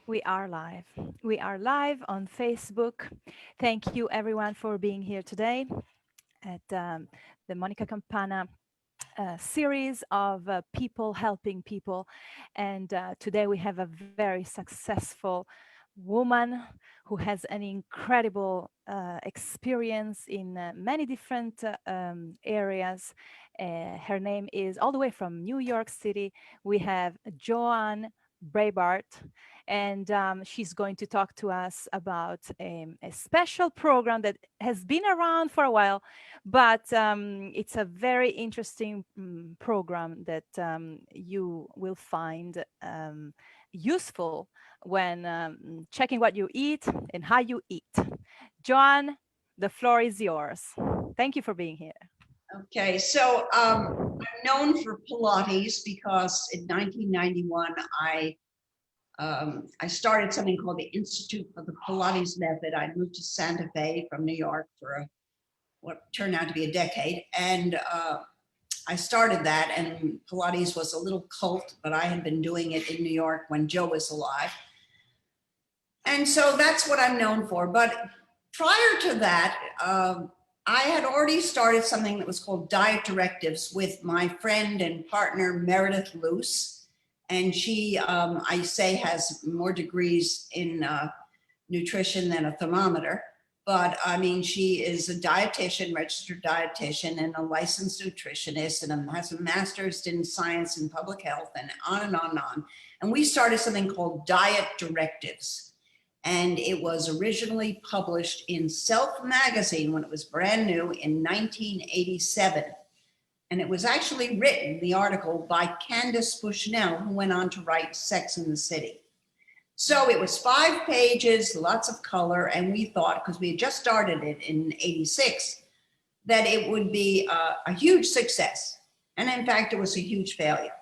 We are live. We are live on Facebook. Thank you, everyone, for being here today at the Monica Campana series of people helping people. And today we have a very successful woman who has an incredible experience in many different areas. Her name is all the way from New York City. We have Joan Breibart, and she's going to talk to us about a special program that has been around for a while, but it's a very interesting program that you will find useful when checking what you eat and how you eat. Joan, the floor is yours. Thank you for being here. Okay, so I'm known for Pilates because in 1991 I started something called the Institute for the Pilates Method. I moved to Santa Fe from New York for what turned out to be a decade, and I started that. And Pilates was a little cult, but I had been doing it in New York when Joe was alive, and so that's what I'm known for. But prior to that, I had already started something that was called Diet Directives with my friend and partner, Meredith Luce. And she, I say, has more degrees in nutrition than a thermometer. But I mean, she is a dietitian, registered dietitian, and a licensed nutritionist, and has a master's in science and public health, and on and on and on. And we started something called Diet Directives. And it was originally published in Self magazine when it was brand new in 1987. And it was actually written, the article, by Candace Bushnell, who went on to write Sex and the City. So it was 5 pages, lots of color, and we thought, because we had just started it in 86, that it would be a huge success. And in fact, it was a huge failure.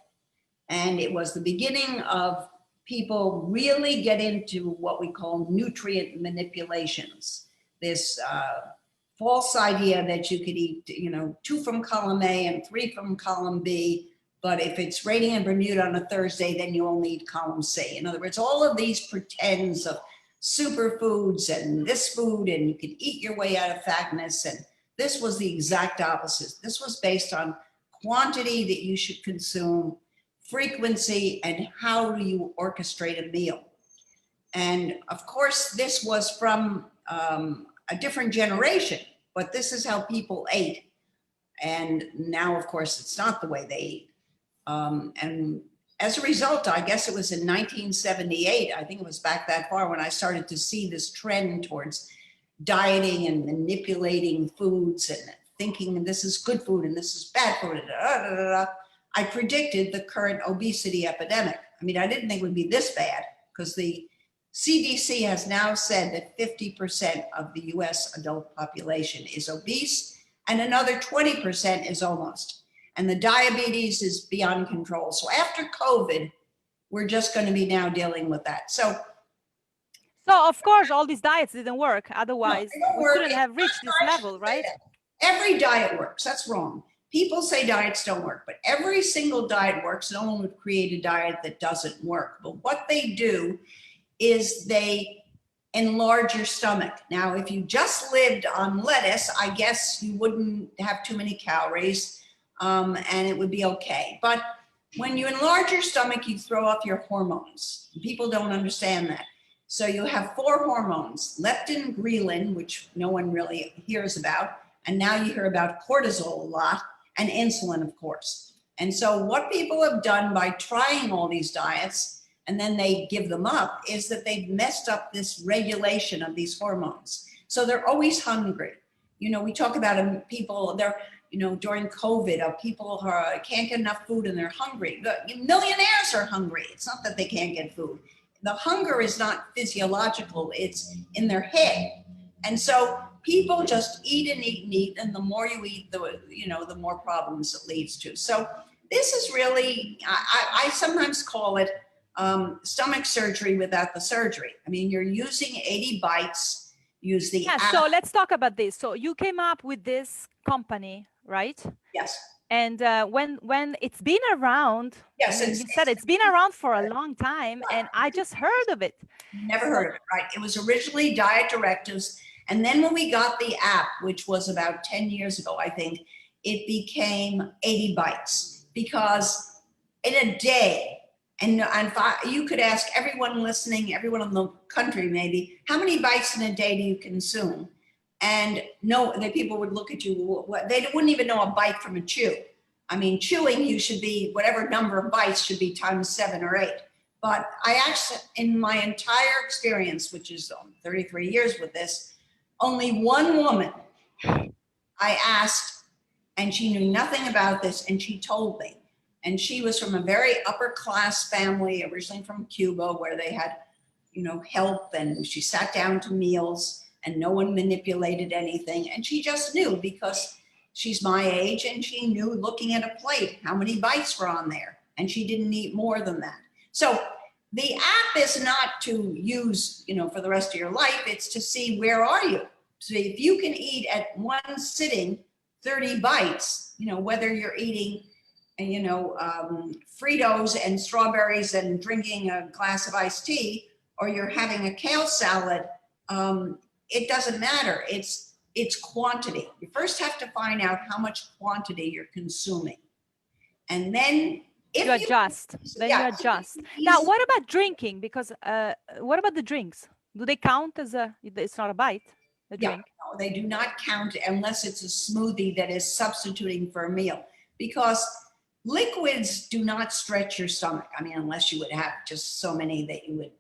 And it was the beginning of people really get into what we call nutrient manipulations. This false idea that you could eat, 2 from column A and 3 from column B, but if it's raining in Bermuda on a Thursday, then you only eat column C. In other words, all of these pretends of superfoods and this food, and you can eat your way out of fatness. And this was the exact opposite. This was based on quantity that you should consume, frequency, and how do you orchestrate a meal. And of course, this was from a different generation, but this is how people ate. And now, of course, it's not the way they eat. And as a result, I guess it was in 1978, I think it was back that far, when I started to see this trend towards dieting and manipulating foods and thinking this is good food and this is bad food. I predicted the current obesity epidemic. I mean, I didn't think it would be this bad, because the CDC has now said that 50% of the US adult population is obese, and another 20% is almost. And the diabetes is beyond control. So after COVID, we're just going to be now dealing with that. So of course, all these diets didn't work. Otherwise, we couldn't have reached this level, right? Every diet works. That's wrong. People say diets don't work, but every single diet works. No one would create a diet that doesn't work. But what they do is they enlarge your stomach. Now, if you just lived on lettuce, I guess you wouldn't have too many calories, and it would be okay. But when you enlarge your stomach, you throw off your hormones. People don't understand that. So you have 4 hormones: leptin, ghrelin, which no one really hears about, and now you hear about cortisol a lot, and insulin, of course. And so what people have done by trying all these diets, and then they give them up, is that they've messed up this regulation of these hormones. So they're always hungry. We talk about people, they're, during COVID, people can't get enough food and they're hungry. The millionaires are hungry. It's not that they can't get food. The hunger is not physiological, it's in their head. And so people just eat and eat and eat, and the more you eat, the more problems it leads to. So this is really, I sometimes call it stomach surgery without the surgery. I mean, you're using 80 bites, use the so let's talk about this. So you came up with this company, right? Yes. And when it's been around, I Yes, mean, you said it's been around for a long time, and I just heard of it. never So- heard of it, right? It was originally diet directives. And then when we got the app, which was about 10 years ago, I think, it became 80 bites because in a day, and you could ask everyone listening, everyone in the country maybe, how many bites in a day do you consume? And no, the people would look at you, they wouldn't even know a bite from a chew. I mean, chewing, you should be, whatever number of bites should be times 7 or 8. But I actually, in my entire experience, which is 33 years with this, only one woman I asked, and she knew nothing about this, and she told me. And she was from a very upper class family, originally from Cuba, where they had, help, and she sat down to meals and no one manipulated anything. And she just knew because she's my age, and she knew looking at a plate how many bites were on there, and she didn't eat more than that. So the app is not to use, for the rest of your life. It's to see where are you. So if you can eat at one sitting 30 bites, whether you're eating, Fritos and strawberries and drinking a glass of iced tea, or you're having a kale salad, it doesn't matter. It's quantity. You first have to find out how much quantity you're consuming. And then if you adjust, then you adjust. Now, what about drinking? Because what about the drinks? Do they count as it's not a bite, a drink? No, they do not count unless it's a smoothie that is substituting for a meal, because liquids do not stretch your stomach. I mean, unless you would have just so many that you would,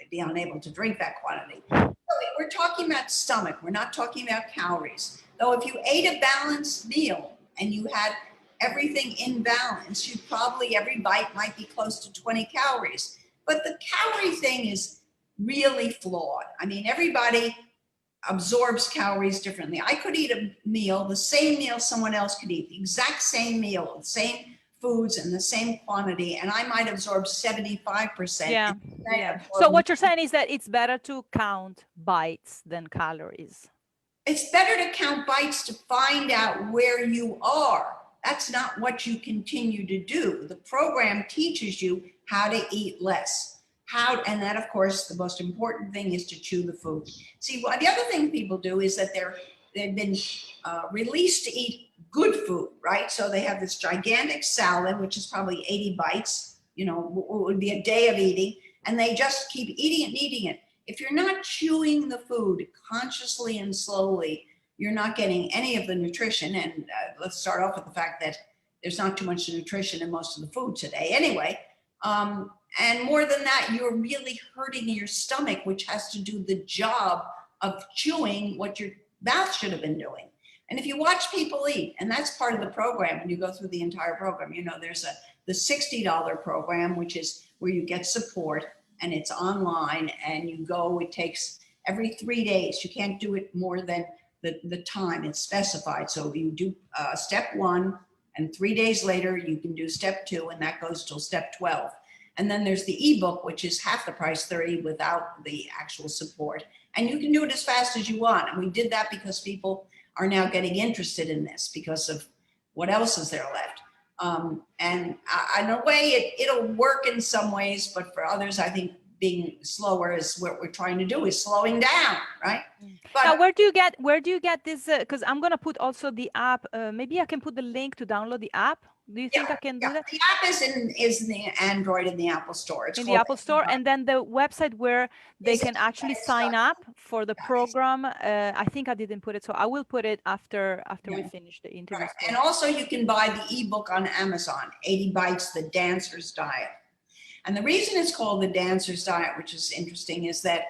be unable to drink that quantity. So we're talking about stomach. We're not talking about calories. Though if you ate a balanced meal and you had everything in balance, you probably, every bite might be close to 20 calories. But the calorie thing is really flawed. I mean, everybody absorbs calories differently. I could eat a meal, the same meal someone else could eat, the exact same meal, the same foods and the same quantity, and I might absorb 75%. Yeah. So what you're saying is that it's better to count bites than calories. It's better to count bites to find out where you are. That's not what you continue to do. The program teaches you how to eat less. And that, of course, the most important thing is to chew the food. See, the other thing people do is that they've been released to eat good food, right? So they have this gigantic salad, which is probably 80 bites, would be a day of eating, and they just keep eating it and eating it. If you're not chewing the food consciously and slowly, you're not getting any of the nutrition. And let's start off with the fact that there's not too much nutrition in most of the food today anyway. And more than that, you're really hurting your stomach, which has to do the job of chewing what your mouth should have been doing. And if you watch people eat, and that's part of the program, when you go through the entire program, there's the $60 program, which is where you get support, and it's online, and you go, it takes every 3 days. You can't do it more than the time it's specified. So you do step 1, and 3 days later, you can do step 2, and that goes till step 12. And then there's the ebook, which is half the price, 30, without the actual support. And you can do it as fast as you want. And we did that because people are now getting interested in this because of what else is there left. And in a way, it'll work in some ways, but for others, I think being slower is what we're trying to do, is slowing down, right? But now, where do you get this? Because I'm gonna put also the app. Maybe I can put the link to download the app. Do you think I can do that? The app is in the Android in the Apple Store. It's in the Apple Store, and then the website where they can actually sign up for the program. I think I didn't put it, so I will put it after we finish the interview. Right. And also you can buy the ebook on Amazon, 80 Bites, The Dancer's Diet. And the reason it's called The Dancer's Diet, which is interesting, is that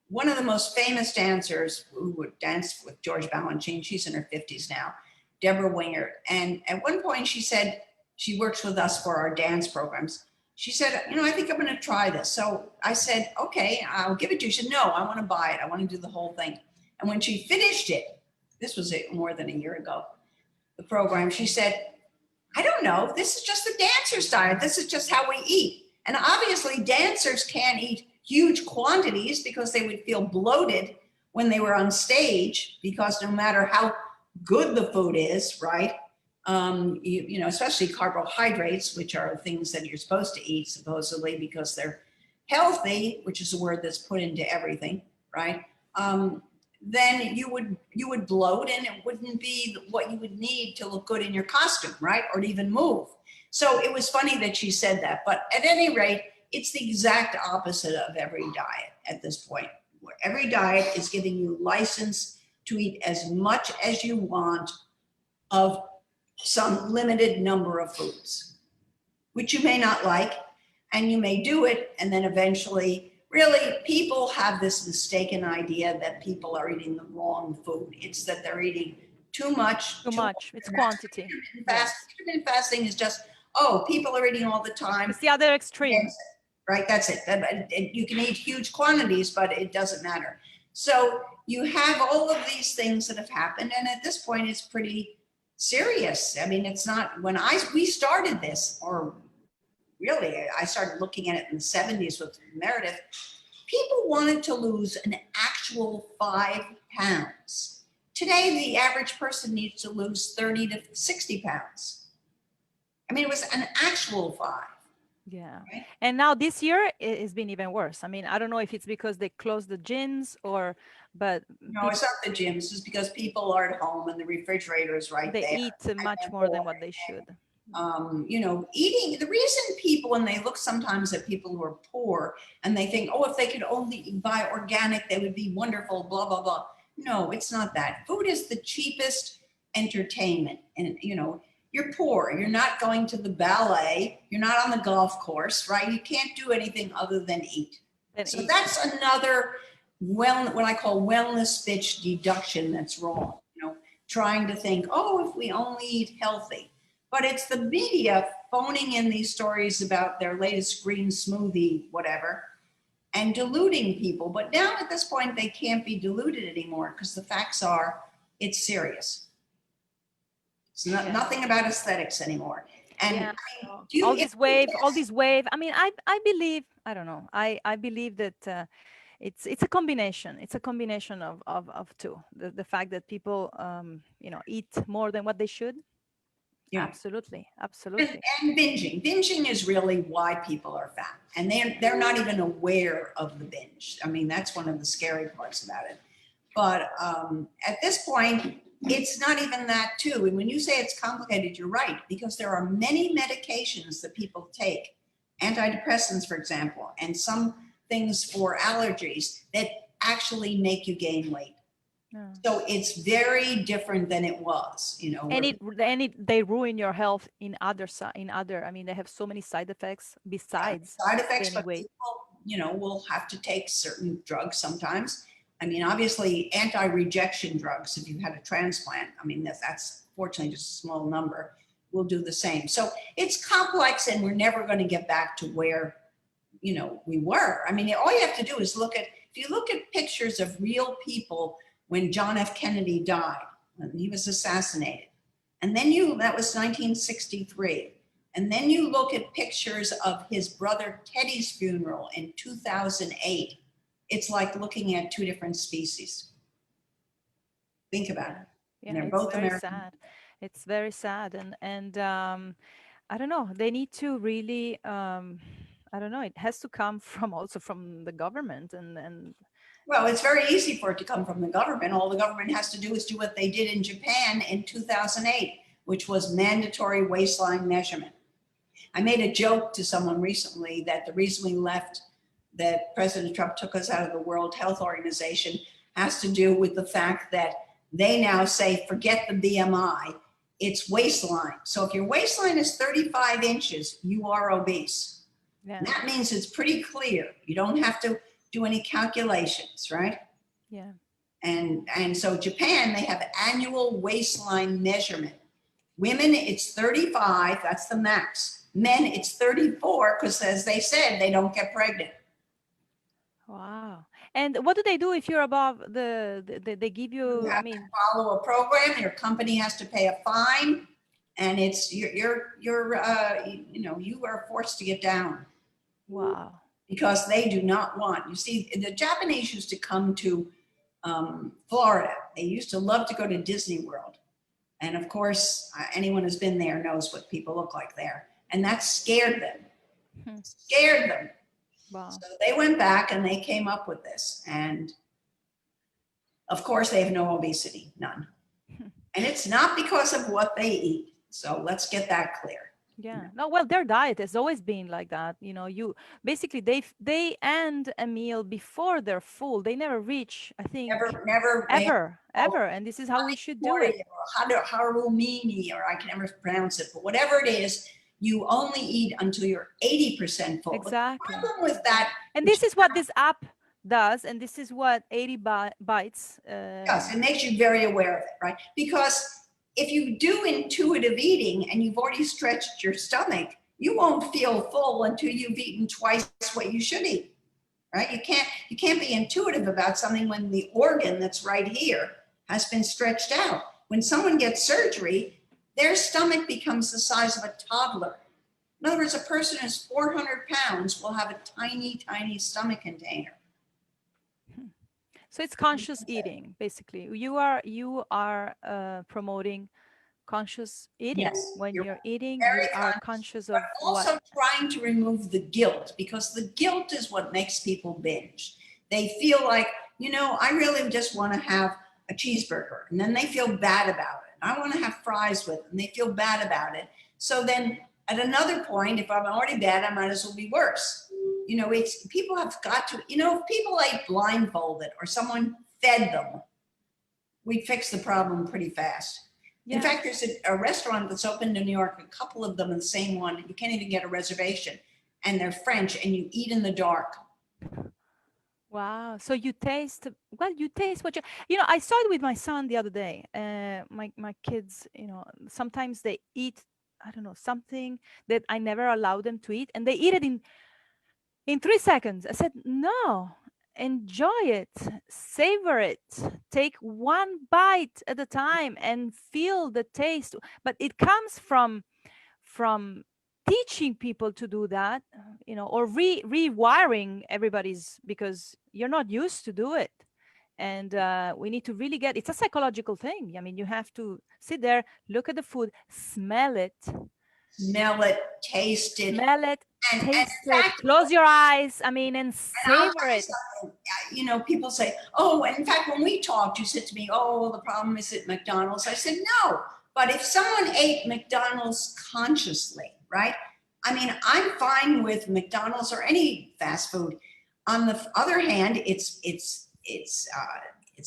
one of the most famous dancers who would dance with George Balanchine, she's in her 50s now, Deborah Winger. And at one point she said, she works with us for our dance programs. She said, I think I'm going to try this. So I said, okay, I'll give it to you. She said, no, I want to buy it. I want to do the whole thing. And when she finished it, this was more than a year ago, the program, she said, I don't know, this is just the dancer's diet. This is just how we eat. And obviously dancers can't eat huge quantities because they would feel bloated when they were on stage, because no matter how good the food is, right, Especially carbohydrates, which are things that you're supposed to eat supposedly because they're healthy, which is a word that's put into everything, right? Then you would bloat, and it wouldn't be what you would need to look good in your costume, right? Or to even move. So it was funny that she said that, but at any rate, it's the exact opposite of every diet at this point, where every diet is giving you license to eat as much as you want of some limited number of foods, which you may not like, and you may do it, and then eventually, really, people have this mistaken idea that people are eating the wrong food. It's that they're eating too much. Too much. It's quantity. Intermittent fasting is just, people are eating all the time. It's the other extreme. Right, that's it. You can eat huge quantities, but it doesn't matter. So you have all of these things that have happened, and at this point, it's pretty serious. I mean, it's not we started this, or really, I started looking at it in the 70s with Meredith. People wanted to lose an actual 5 pounds. Today, the average person needs to lose 30 to 60 pounds. I mean, it was an actual 5. Yeah. Right? And now this year it's been even worse. I mean, I don't know if it's because they closed the gyms but no, it's not the gyms. It's because people are at home and the refrigerator is right they there. eat much more than what they should. Eating, the reason people, when they look sometimes at people who are poor and they think, if they could only buy organic, they would be wonderful, blah, blah, blah. No, it's not that. Food is the cheapest entertainment. And, you're poor. You're not going to the ballet. You're not on the golf course, right? You can't do anything other than eat. That's another, what I call wellness bitch deduction that's wrong. Trying to think, if we only eat healthy. But it's the media phoning in these stories about their latest green smoothie, whatever, and deluding people. But now at this point, they can't be deluded anymore because the facts are it's serious. It's nothing about aesthetics anymore. And all this wave. I mean, I believe, I don't know. I believe that it's a combination. It's a combination of two. The fact that people, eat more than what they should. Yeah. Absolutely. And binging is really why people are fat, and they're not even aware of the binge. I mean, that's one of the scary parts about it. But at this point, it's not even that too. And when you say it's complicated, you're right, because there are many medications that people take, antidepressants, for example, and some things for allergies that actually make you gain weight. So it's very different than it was, And they ruin your health in other. I mean, they have so many side effects besides side effects, gaining weight. People, will have to take certain drugs sometimes. I mean, obviously, anti-rejection drugs, if you've had a transplant, I mean, that's fortunately just a small number, will do the same. So it's complex, and we're never going to get back to where, we were. I mean, all you have to do is if you look at pictures of real people when John F. Kennedy died, when he was assassinated, and then that was 1963. And then you look at pictures of his brother Teddy's funeral in 2008. It's like looking at two different species. Think about it. Yeah, they're both very American. Sad. It's very sad, and I don't know. They need to really, I don't know. It has to come also from the government, and. Well, it's very easy for it to come from the government. All the government has to do is do what they did in Japan in 2008, which was mandatory waistline measurement. I made a joke to someone recently that the reason we left, that President Trump took us out of the World Health Organization, has to do with the fact that they now say, forget the BMI, it's waistline. So if your waistline is 35 inches, you are obese. Yeah. And that means it's pretty clear. You don't have to do any calculations, right? Yeah. And so Japan, they have annual waistline measurement. Women, it's 35, that's the max. Men, it's 34, because as they said, they don't get pregnant. Wow. And what do they do if you're above they give you, I mean, follow a program, your company has to pay a fine, and it's you are forced to get down. Wow. Because they do not want, you see, the Japanese used to come to Florida. They used to love to go to Disney World. And of course, anyone who's been there knows what people look like there. And that scared them, Hmm. scared them. Wow. So they went back and they came up with this. And of course, they have no obesity, none. And it's not because of what they eat. So let's get that clear. Yeah. No, well, their diet has always been like that. You know, you basically they end a meal before they're full. They never reach, I think, Never, they have ever. And this is how we should do it. harumini, or I can never pronounce it, but whatever it is, you only eat until you're 80% full. Exactly. But the problem with that, And this is what this app does, and this is what 80 Bites. yes, it makes you very aware of it, right? Because if you do intuitive eating and you've already stretched your stomach, you won't feel full until you've eaten twice what you should eat, right? You can't be intuitive about something when the organ that's right here has been stretched out. When someone gets surgery, their stomach becomes the size of a toddler. In other words, a person who's 400 pounds will have a tiny, tiny stomach container. So it's conscious eating, basically. You are promoting conscious eating. Yes, When you're eating, very you are conscious of but also what. trying to remove the guilt, because the guilt is what makes people binge. They feel like, I really just want to have a cheeseburger, and then they feel bad about it. I want to have fries with it, and they feel bad about it. So then at another point, if I'm already bad, I might as well be worse. It's people have got to, if people ate blindfolded or someone fed them, we'd fix the problem pretty fast. Yeah. In fact, there's a restaurant that's opened in New York, a couple of them in the same one. You can't even get a reservation, and they're French, and you eat in the dark. Wow. So you taste, well, you taste what I saw it with my son the other day. My kids, sometimes they eat, I don't know, something that I never allow them to eat, and they eat it in 3 seconds. I said, no, enjoy it, savor it, take one bite at a time and feel the taste. But it comes from teaching people to do that, or rewiring everybody's, because you're not used to do it. And we need to really it's a psychological thing. I mean, you have to sit there, look at the food, smell it, taste it, taste it, close your eyes, and savor it. People say, oh, and in fact, when we talked, you said to me, oh, well, the problem is at McDonald's. I said, no, but if someone ate McDonald's consciously, right? I'm fine with McDonald's or any fast food. On the other hand, it's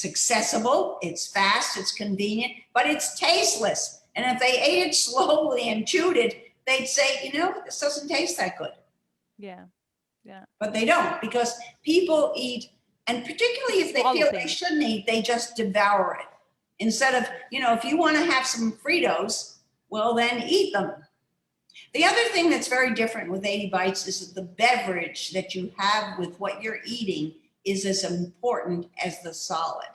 accessible, it's fast, it's convenient, but it's tasteless. And if they ate it slowly and chewed it, they'd say, this doesn't taste that good. Yeah. But they don't, because people eat, and particularly if they feel they shouldn't eat, they just devour it. Instead of, if you want to have some Fritos, well, then eat them. The other thing that's very different with 80 Bites is that the beverage that you have with what you're eating is as important as the solid.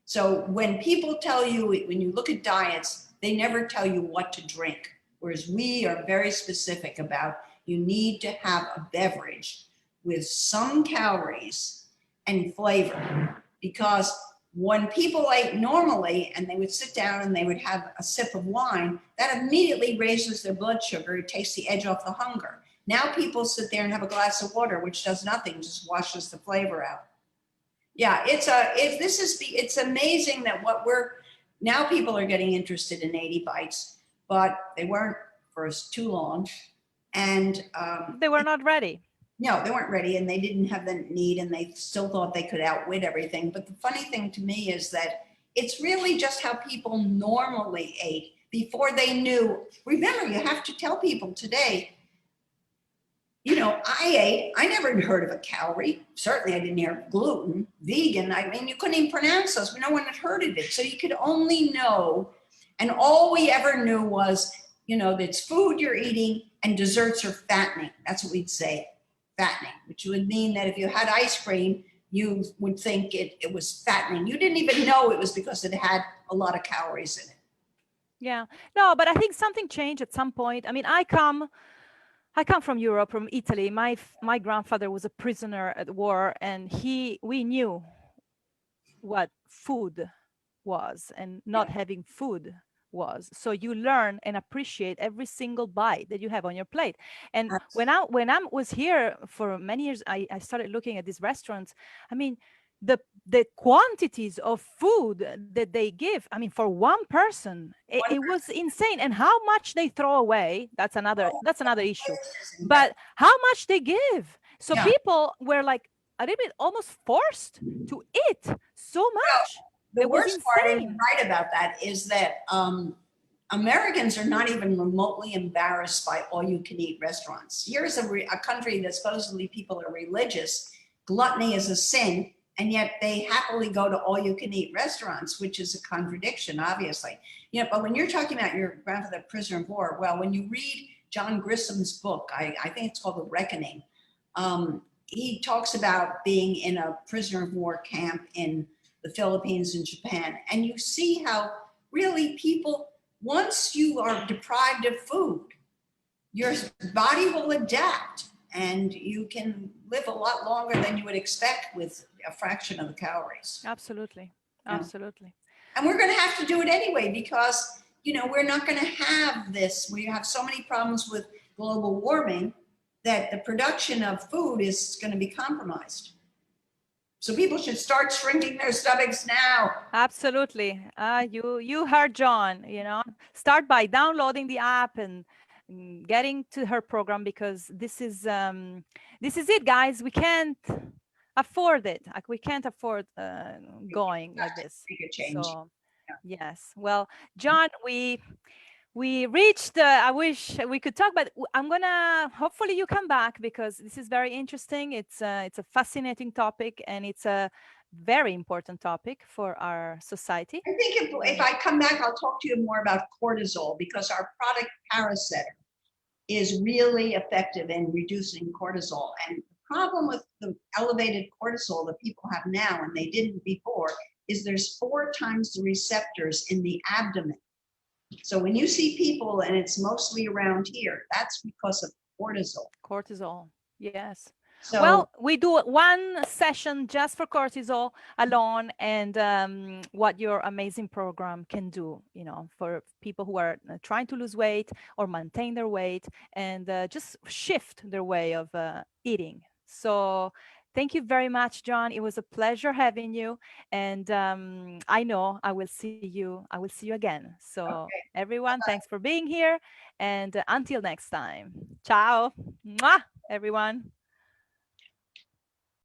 So when people tell you, when you look at diets, they never tell you what to drink, whereas we are very specific about you need to have a beverage with some calories and flavor, because when people ate normally and they would sit down and they would have a sip of wine, that immediately raises their blood sugar. It takes the edge off the hunger. Now people sit there and have a glass of water, which does nothing, just washes the flavor out. Yeah, it's amazing that now people are getting interested in 80 Bites, but they weren't for too long. And they were not ready. No, they weren't ready, and they didn't have the need, and they still thought they could outwit everything. But the funny thing to me is that it's really just how people normally ate before they knew. Remember, you have to tell people today, I never heard of a calorie. Certainly I didn't hear of gluten, vegan. You couldn't even pronounce those. No one had heard of it. So you could only know, and all we ever knew was, it's food you're eating and desserts are fattening. That's what we'd say. Fattening, which would mean that if you had ice cream, you would think it was fattening. You didn't even know it was because it had a lot of calories in it. Yeah, no, but I think something changed at some point. I come from Europe, from Italy. My grandfather was a prisoner at war, and we knew what food was and Yeah. not having food was. So you learn and appreciate every single bite that you have on your plate. And when I was here for many years, I started looking at these restaurants. I mean, the quantities of food that they give, I mean, for one person, it was insane. And how much they throw away, that's another issue. But how much they give. So Yeah. people were like a little bit almost forced to eat so Well, much. the It was worst part, and you're insane. right about that, is that Americans are not even remotely embarrassed by all-you-can-eat restaurants. Here's a country that supposedly people are religious. Gluttony is a sin, and yet they happily go to all-you-can-eat restaurants, which is a contradiction, obviously. You know, but when you're talking about your grandfather, prisoner of war, well, when you read John Grissom's book, I think it's called The Reckoning, he talks about being in a prisoner of war camp in the Philippines and Japan. And you see how really people, once you are deprived of food, your body will adapt and you can live a lot longer than you would expect with a fraction of the calories. Absolutely. You know? Absolutely. And we're going to have to do it anyway because, you know, we're not going to have this. We have so many problems with global warming that the production of food is going to be compromised. So people should start shrinking their stomachs now. Absolutely. You heard John, start by downloading the app and getting to her program, because this is it, guys. We can't afford it. Like, we can't afford going like this. Make a change. So yes. Well, John, we reached I wish we could talk, but I'm gonna, hopefully you come back, because this is very interesting. It's a fascinating topic, and it's a very important topic for our society. I think if I come back, I'll talk to you more about cortisol because our product Paracetter is really effective in reducing cortisol. And the problem with the elevated cortisol that people have now and they didn't before is there's 4 times the receptors in the abdomen. So when you see people and it's mostly around here, that's because of cortisol. Cortisol, yes. So Well, we do one session just for cortisol alone, and what your amazing program can do, for people who are trying to lose weight or maintain their weight, and just shift their way of eating. So thank you very much, John. It was a pleasure having you, and I know I will see you. I will see you again. So okay. everyone, thanks for being here, and until next time. Ciao, mwah, everyone.